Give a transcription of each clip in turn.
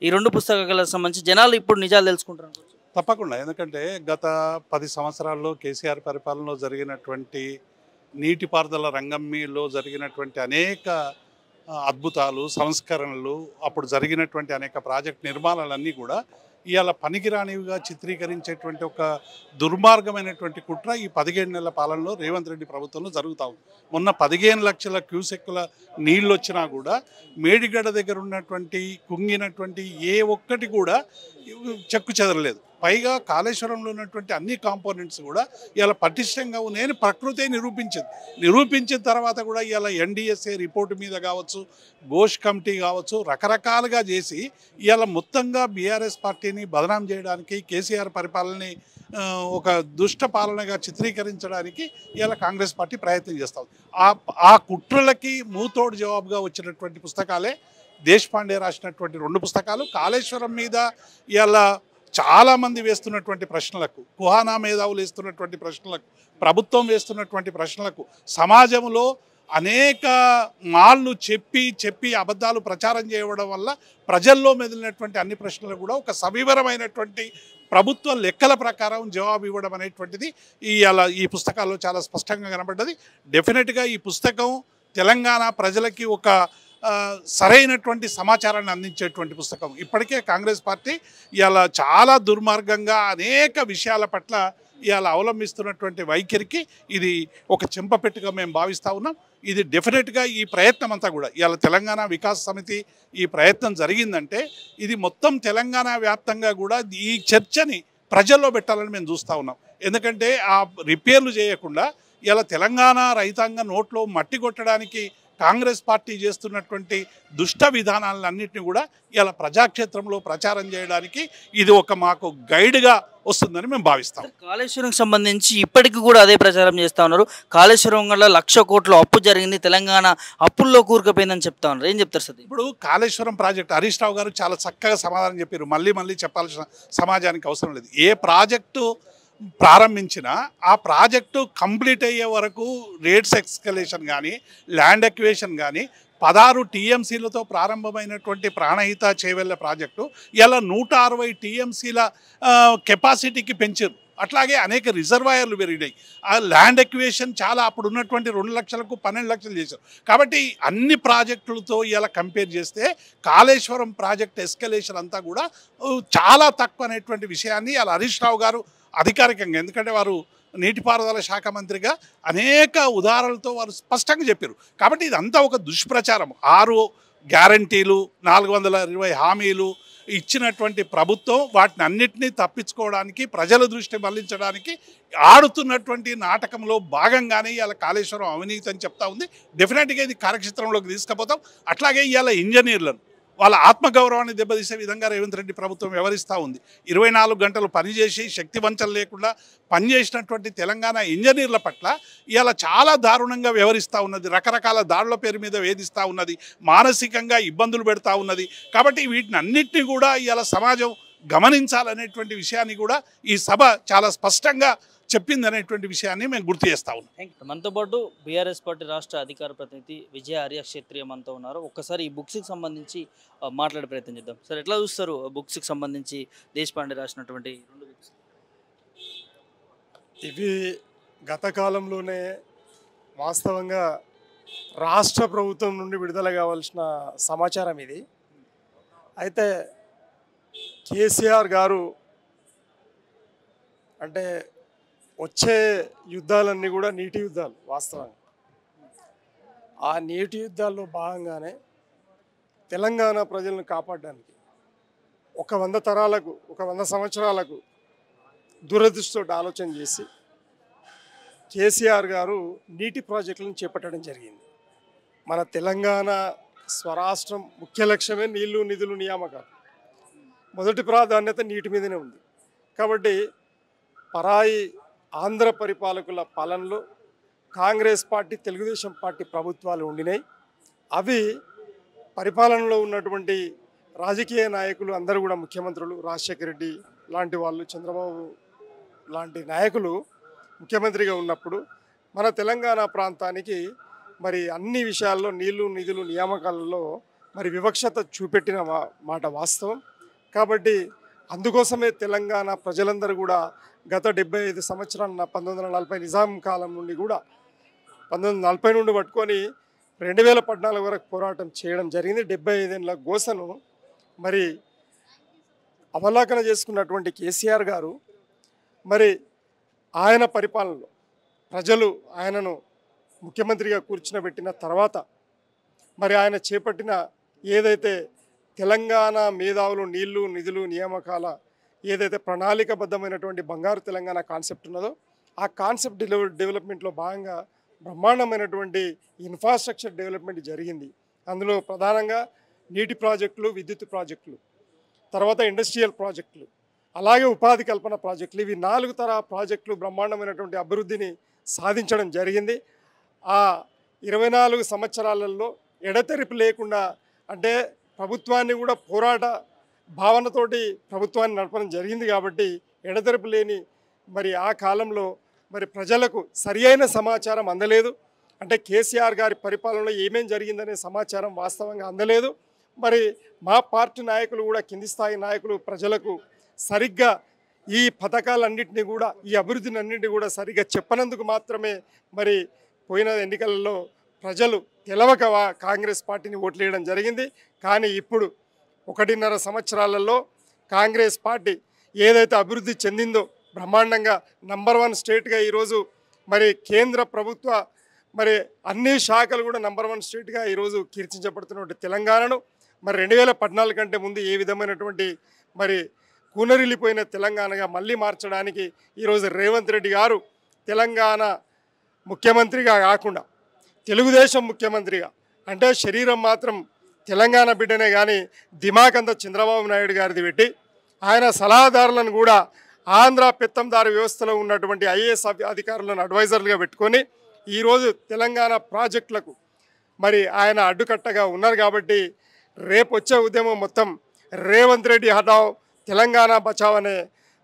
ఈ 2 పుస్తకాలకు సంబంధించి జనాలు ఇప్పుడు నిజాలు తెలుసుకుంటారు. తప్పకుండా. ఎందుకంటే గత 10 సంవత్సరాల్లో కేసీఆర్ పరిపాలనలో జరిగినటువంటి నీటిపారుదల రంగంలో జరిగినటువంటి అనేక అద్భుతాలు, సంస్కరణలు, అప్పుడు జరిగినటువంటి అనేక ప్రాజెక్ట్ నిర్మాణాలన్నీ కూడా ఇవాళ పనికిరానివిగా చిత్రీకరించేటువంటి ఒక దుర్మార్గమైనటువంటి కుట్ర ఈ 15 నెలల పాలనలో రేవంత్ రెడ్డి ప్రభుత్వంలో జరుగుతూ ఉంది. మొన్న 15 లక్షల క్యూసెక్కుల నీళ్ళు వచ్చినా కూడా మేడిగడ్డ దగ్గర ఉన్నటువంటి కుంగినటువంటి ఏ ఒక్కటి కూడా చెక్కు చెదరలేదు. పైగా కాళేశ్వరంలో ఉన్నటువంటి అన్ని కాంపోనెంట్స్ కూడా ఇలా పటిష్టంగా ఉన్నాయని ప్రకృతే నిరూపించిన తర్వాత కూడా ఇలా ఎన్డీఎస్ఏ రిపోర్టు మీద కావచ్చు, ఘోష్ కమిటీ కావచ్చు, రకరకాలుగా చేసి ఇలా మొత్తంగా బీఆర్ఎస్ పార్టీని బదనాం చేయడానికి, కేసీఆర్ పరిపాలనని ఒక దుష్ట పాలనగా చిత్రీకరించడానికి ఇలా కాంగ్రెస్ పార్టీ ప్రయత్నం చేస్తుంది. ఆ కుట్రలకి మూతోడు జవాబుగా వచ్చినటువంటి పుస్తకాలే దేశపాండే రాసినటువంటి 2 పుస్తకాలు. కాళేశ్వరం మీద ఇలా చాలామంది వేస్తున్నటువంటి ప్రశ్నలకు, కుహానా మేధావులు వేస్తున్నటువంటి ప్రశ్నలకు, ప్రభుత్వం వేస్తున్నటువంటి ప్రశ్నలకు, సమాజంలో అనేక మాళ్ళు చెప్పి అబద్ధాలు ప్రచారం చేయడం వల్ల ప్రజల్లో మెదిలినటువంటి అన్ని ప్రశ్నలకు కూడా ఒక సవివరమైనటువంటి ప్రభుత్వ లెక్కల ప్రకారం జవాబు ఇవ్వడం అనేటువంటిది ఈ పుస్తకాల్లో చాలా స్పష్టంగా కనబడ్డది. డెఫినెట్గా ఈ పుస్తకం తెలంగాణ ప్రజలకి ఒక సరైనటువంటి సమాచారాన్ని అందించేటువంటి పుస్తకం. ఇప్పటికే కాంగ్రెస్ పార్టీ ఇలా చాలా దుర్మార్గంగా అనేక విషయాల పట్ల ఇవాళ అవలంబిస్తున్నటువంటి వైఖరికి ఇది ఒక చెంపపెట్టుగా మేము భావిస్తూ ఉన్నాం. ఇది డెఫినెట్గా ఈ ప్రయత్నం అంతా కూడా ఇవాళ తెలంగాణ వికాస్ సమితి ఈ ప్రయత్నం జరిగిందంటే ఇది మొత్తం తెలంగాణ వ్యాప్తంగా కూడా ఈ చర్చని ప్రజల్లో పెట్టాలని మేము చూస్తూ ఉన్నాం. ఎందుకంటే ఆ రిపేర్లు చేయకుండా ఇలా తెలంగాణ రైతాంగ నోట్లో మట్టి కొట్టడానికి కాంగ్రెస్ పార్టీ చేస్తున్నటువంటి దుష్ట విధానాలన్నింటినీ కూడా ఇలా ప్రజాక్షేత్రంలో ప్రచారం చేయడానికి ఇది ఒక మాకు గైడ్గా వస్తుందని మేము భావిస్తాం. కాళేశ్వరం సంబంధించి ఇప్పటికీ కూడా అదే ప్రచారం చేస్తూ ఉన్నారు. కాళేశ్వరం వల్ల 1,00,000 కోట్ల అప్పు జరిగింది, తెలంగాణ అప్పుల్లో కూరుకుపోయిందని చెప్తా ఉన్నారు. ఏం చెప్తారు సార్? ఇప్పుడు కాళేశ్వరం ప్రాజెక్టు హరీష్ రావు గారు చాలా చక్కగా సమాధానం చెప్పారు. మళ్ళీ చెప్పాల్సిన సమాజానికి అవసరం లేదు. ఏ ప్రాజెక్టు ప్రారంభించిన ఆ ప్రాజెక్టు కంప్లీట్ అయ్యే వరకు రేట్స్ ఎక్స్కలేషన్ కానీ, ల్యాండ్ ఎక్వేషన్ కానీ 16 టీఎంసీలతో ప్రారంభమైనటువంటి ప్రాణహిత చేవెళ్ళ ప్రాజెక్టు ఇలా 160 టీఎంసీల కెపాసిటీకి పెంచారు. అట్లాగే అనేక రిజర్వాయర్లు పెరిగినాయి. ఆ ల్యాండ్ ఎక్వేషన్ చాలా అప్పుడు ఉన్నటువంటి 2 లక్షలకు 12 లక్షలు చేశారు. కాబట్టి అన్ని ప్రాజెక్టులతో ఇలా కంపేర్ చేస్తే కాళేశ్వరం ప్రాజెక్ట్ ఎస్కలేషన్ అంతా కూడా చాలా తక్కువ అనేటువంటి విషయాన్ని ఇలా హరీష్ రావు గారు అధికారికంగా, ఎందుకంటే వారు నీటిపారుదల శాఖ మంత్రిగా అనేక ఉదాహరణలతో వారు స్పష్టంగా చెప్పారు. కాబట్టి ఇదంతా ఒక దుష్ప్రచారం. 6 గ్యారంటీలు, 420 హామీలు ఇచ్చినటువంటి ప్రభుత్వం వాటిని అన్నిటినీ తప్పించుకోవడానికి, ప్రజల దృష్టి మళ్లించడానికి ఆడుతున్నటువంటి నాటకంలో భాగంగానే ఇవాళ కాళేశ్వరం అవినీతి అని చెప్తా ఉంది. డెఫినెట్గా ఇది కార్యక్షేత్రంలోకి తీసుకుపోతాం. అట్లాగే ఇవాళ ఇంజనీర్లను వాళ్ళ ఆత్మగౌరవాన్ని దెబ్బతీసే విధంగా రేవంత్ రెడ్డి ప్రభుత్వం వ్యవహరిస్తూ ఉంది. 24 గంటలు పనిచేసి శక్తి వంచన లేకుండా పనిచేసినటువంటి తెలంగాణ ఇంజనీర్ల పట్ల ఇలా చాలా దారుణంగా వ్యవహరిస్తూ ఉన్నది. రకరకాల దాడుల పేరు మీద వేధిస్తూ ఉన్నది, మానసికంగా ఇబ్బందులు పెడతా ఉన్నది. కాబట్టి వీటిని అన్నింటినీ కూడా ఇలా సమాజం గమనించాలనేటువంటి విషయాన్ని కూడా ఈ సభ చాలా స్పష్టంగా చెప్పింది అనేటువంటి విషయాన్ని మేము గుర్తు చేస్తా ఉన్నాం. మనతో పాటు బీఆర్ఎస్ పార్టీ రాష్ట్ర అధికార ప్రతినిధి విజయ ఆర్య క్షత్రియ మనతో ఉన్నారు. ఒక్కసారి ఈ బుక్స్కి సంబంధించి మాట్లాడే ప్రయత్నం చేద్దాం. సార్, ఎట్లా చూస్తారు బుక్స్కి సంబంధించి దేశపాండే రాసినటువంటి 2 బుక్స్? ఇవి గత కాలంలోనే వాస్తవంగా రాష్ట్ర ప్రభుత్వం నుండి విడుదల కావాల్సిన సమాచారం ఇది. అయితే కేసీఆర్ గారు అంటే వచ్చే యుద్ధాలన్నీ కూడా నీటి యుద్ధాలు. వాస్తవంగా ఆ నీటి యుద్ధాల్లో భాగంగానే తెలంగాణ ప్రజలను కాపాడడానికి ఒక 100 తరాలకు, ఒక 100 సంవత్సరాలకు దూరదృష్టితో ఆలోచన చేసి కేసీఆర్ గారు నీటి ప్రాజెక్టులను చేపట్టడం జరిగింది. మన తెలంగాణ స్వరాష్ట్రం ముఖ్య లక్ష్యమే నీళ్లు, నిధులు, నియామకాలు. మొదటి ప్రాధాన్యత నీటి మీదనే ఉంది. కాబట్టి పరాయి ఆంధ్ర పరిపాలకుల పాలనలో కాంగ్రెస్ పార్టీ, తెలుగుదేశం పార్టీ ప్రభుత్వాలు ఉండినాయి. అవి పరిపాలనలో ఉన్నటువంటి రాజకీయ నాయకులు అందరూ కూడా, ముఖ్యమంత్రులు రాజశేఖర రెడ్డి లాంటి వాళ్ళు, చంద్రబాబు లాంటి నాయకులు ముఖ్యమంత్రిగా ఉన్నప్పుడు మన తెలంగాణ ప్రాంతానికి మరి అన్ని విషయాల్లో నీళ్లు, నిధులు, నియామకాలలో మరి వివక్షత చూపెట్టిన మాట వాస్తవం. కాబట్టి అందుకోసమే తెలంగాణ ప్రజలందరూ కూడా గత 75 సంవత్సరాల 1940 నిజాం కాలం నుండి కూడా 1940 నుండి పట్టుకొని 2014 వరకు పోరాటం చేయడం జరిగింది. 75 ఏళ్ళ గోసను మరి అవలోకన చేసుకున్నటువంటి కేసీఆర్ గారు మరి ఆయన పరిపాలనలో ప్రజలు ఆయనను ముఖ్యమంత్రిగా కూర్చునబెట్టిన తర్వాత మరి ఆయన చేపట్టిన ఏదైతే తెలంగాణ మేధావులు నీళ్లు నిధులు నియామకాల ఏదైతే ప్రణాళికబద్ధమైనటువంటి బంగారు తెలంగాణ కాన్సెప్ట్ ఉన్నదో ఆ కాన్సెప్ట్ డెవలప్మెంట్లో భాగంగా బ్రహ్మాండమైనటువంటి ఇన్ఫ్రాస్ట్రక్చర్ డెవలప్మెంట్ జరిగింది. అందులో ప్రధానంగా నీటి ప్రాజెక్టులు, విద్యుత్ ప్రాజెక్టులు, తర్వాత ఇండస్ట్రియల్ ప్రాజెక్టులు, అలాగే ఉపాధి కల్పన ప్రాజెక్టులు, ఇవి 4 తరహా ప్రాజెక్టులు బ్రహ్మాండమైనటువంటి అభివృద్ధిని సాధించడం జరిగింది. ఆ 24 సంవత్సరాలలో ఎడతెరిపి లేకుండా అంటే ప్రభుత్వాన్ని కూడా పోరాట భావనతోటి ప్రభుత్వాన్ని నడపడం జరిగింది. కాబట్టి ఎడతెరిపి లేని మరి ఆ కాలంలో మరి ప్రజలకు సరి అయిన సమాచారం అందలేదు. అంటే కేసీఆర్ గారి పరిపాలనలో ఏమేం జరిగిందనే సమాచారం వాస్తవంగా అందలేదు. మరి మా పార్టీ నాయకులు కూడా కింది స్థాయి నాయకులు ప్రజలకు సరిగ్గా ఈ పథకాలన్నింటినీ కూడా ఈ అభివృద్ధిని అన్నింటినీ కూడా సరిగ్గా చెప్పనందుకు మాత్రమే మరి పోయిన ఎన్నికలలో ప్రజలు తెలవక కాంగ్రెస్ పార్టీని ఓట్లేయడం జరిగింది. కానీ ఇప్పుడు 1.5 సంవత్సరాలలో కాంగ్రెస్ పార్టీ ఏదైతే అభివృద్ధి చెందిందో బ్రహ్మాండంగా నంబర్ 1 స్టేట్గా ఈరోజు మరి కేంద్ర ప్రభుత్వ మరి అన్ని శాఖలు కూడా నంబర్ 1 స్టేట్గా ఈరోజు కీర్తించబడుతున్నటువంటి తెలంగాణను మరి 2014 కంటే ముందు ఏ విధమైనటువంటి మరి కూనరిల్లిపోయిన తెలంగాణగా మళ్ళీ మార్చడానికి ఈరోజు రేవంత్ రెడ్డి గారు తెలంగాణ ముఖ్యమంత్రిగా కాకుండా తెలుగుదేశం ముఖ్యమంత్రిగా అంటే శరీరం మాత్రం తెలంగాణ బిడ్డనే కానీ దిమాగ్ అంతా చంద్రబాబు నాయుడు గారిది పెట్టి ఆయన సలహాదారులను కూడా ఆంధ్ర పెత్తందారు వ్యవస్థలో ఉన్నటువంటి ఐఏఎస్ అధికారులను అడ్వైజర్లుగా పెట్టుకొని ఈరోజు తెలంగాణ ప్రాజెక్టులకు మరి ఆయన అడ్డుకట్టగా ఉన్నారు. కాబట్టి రేపు వచ్చే ఉద్యమం మొత్తం రేవంత్ రెడ్డి హఠావ్ తెలంగాణ బచావ్ అనే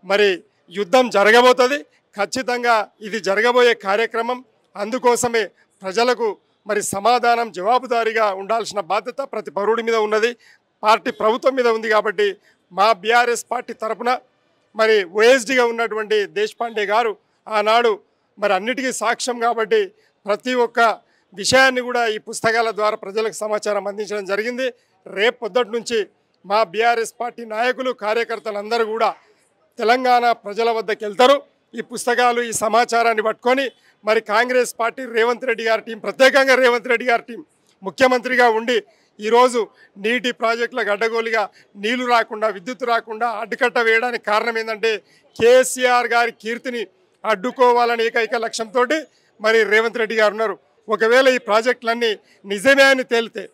మరి యుద్ధం జరగబోతుంది. ఖచ్చితంగా ఇది జరగబోయే కార్యక్రమం. అందుకోసమే ప్రజలకు మరి సమాధానం జవాబుదారీగా ఉండాల్సిన బాధ్యత ప్రతి పౌరుడి మీద ఉన్నది, పార్టీ ప్రభుత్వం మీద ఉంది. కాబట్టి మా బీఆర్ఎస్ పార్టీ తరఫున మరి ఓఎస్డీగా ఉన్నటువంటి దేశపాండే గారు ఆనాడు మరి అన్నిటికీ సాక్ష్యం కాబట్టి ప్రతి ఒక్క విషయాన్ని కూడా ఈ పుస్తకాల ద్వారా ప్రజలకు సమాచారం అందించడం జరిగింది. రేపు పొద్దుటి నుంచి మా బీఆర్ఎస్ పార్టీ నాయకులు కార్యకర్తలందరూ కూడా తెలంగాణ ప్రజల వద్దకు వెళ్తారు. ఈ పుస్తకాలు ఈ సమాచారాన్ని పట్టుకొని మరి కాంగ్రెస్ పార్టీ రేవంత్ రెడ్డి గారి టీం ప్రత్యేకంగా రేవంత్ రెడ్డి గారి టీం ముఖ్యమంత్రిగా ఉండి ఈరోజు నీటి ప్రాజెక్టులకు అడ్డగోలుగా నీళ్లు రాకుండా విద్యుత్ రాకుండా అడ్డుకట్ట వేయడానికి కారణం ఏంటంటే కేసీఆర్ గారి కీర్తిని అడ్డుకోవాలని ఏకైక లక్ష్యంతో మరి రేవంత్ రెడ్డి గారు ఉన్నారు. ఒకవేళ ఈ ప్రాజెక్టులన్నీ నిజమే అని తేలితే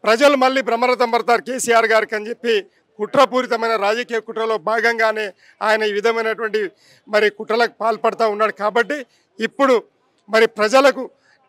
ప్రజలు మళ్ళీ బ్రహ్మరథం పడతారు కేసీఆర్ గారికి అని చెప్పి కుట్రపూరితమైన రాజకీయ కుట్రలో భాగంగానే ఆయన ఈ విధమైనటువంటి మరి కుట్రలకు పాల్పడుతూ ఉన్నాడు. కాబట్టి ఇప్పుడు మరి ప్రజలకు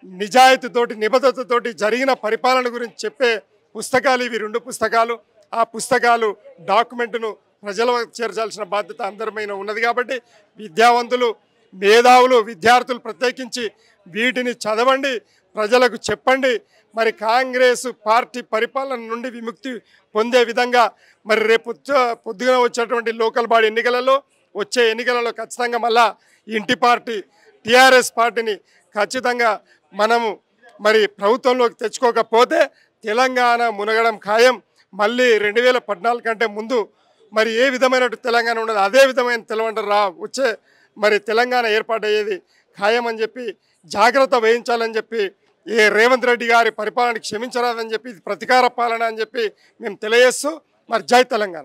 నిజాయితీతోటి నిబద్ధతతోటి జరిగిన పరిపాలన గురించి చెప్పే పుస్తకాలు ఇవి 2 పుస్తకాలు. ఆ పుస్తకాలు డాక్యుమెంట్ను ప్రజల వరకు చేర్చాల్సిన బాధ్యత అందరిపైన ఉన్నది. కాబట్టి విద్యావంతులు, మేధావులు, విద్యార్థులు ప్రత్యేకించి వీటిని చదవండి, ప్రజలకు చెప్పండి. మరి కాంగ్రెస్ పార్టీ పరిపాలన నుండి విముక్తి పొందే విధంగా మరి రేపు పొద్దున వచ్చేటువంటి లోకల్ బాడీ ఎన్నికలలో వచ్చే ఎన్నికలలో ఖచ్చితంగా మళ్ళా ఇంటి పార్టీ టీఆర్ఎస్ పార్టీని ఖచ్చితంగా మనము మరి ప్రభుత్వంలోకి తెచ్చుకోకపోతే తెలంగాణ మునగడం ఖాయం. మళ్ళీ 2014 కంటే ముందు మరి ఏ విధమైన తెలంగాణ ఉండదు అదే విధమైన తెలవంటారు వచ్చే మరి తెలంగాణ ఏర్పాటయ్యేది ఖాయం అని చెప్పి జాగ్రత్త వహించాలని చెప్పి ఏ రేవంత్ రెడ్డి గారి పరిపాలన క్షమించరాదని చెప్పి ఇది ప్రతీకార పాలన అని చెప్పి మేము తెలియజేస్తూ మరి జై తెలంగాణ.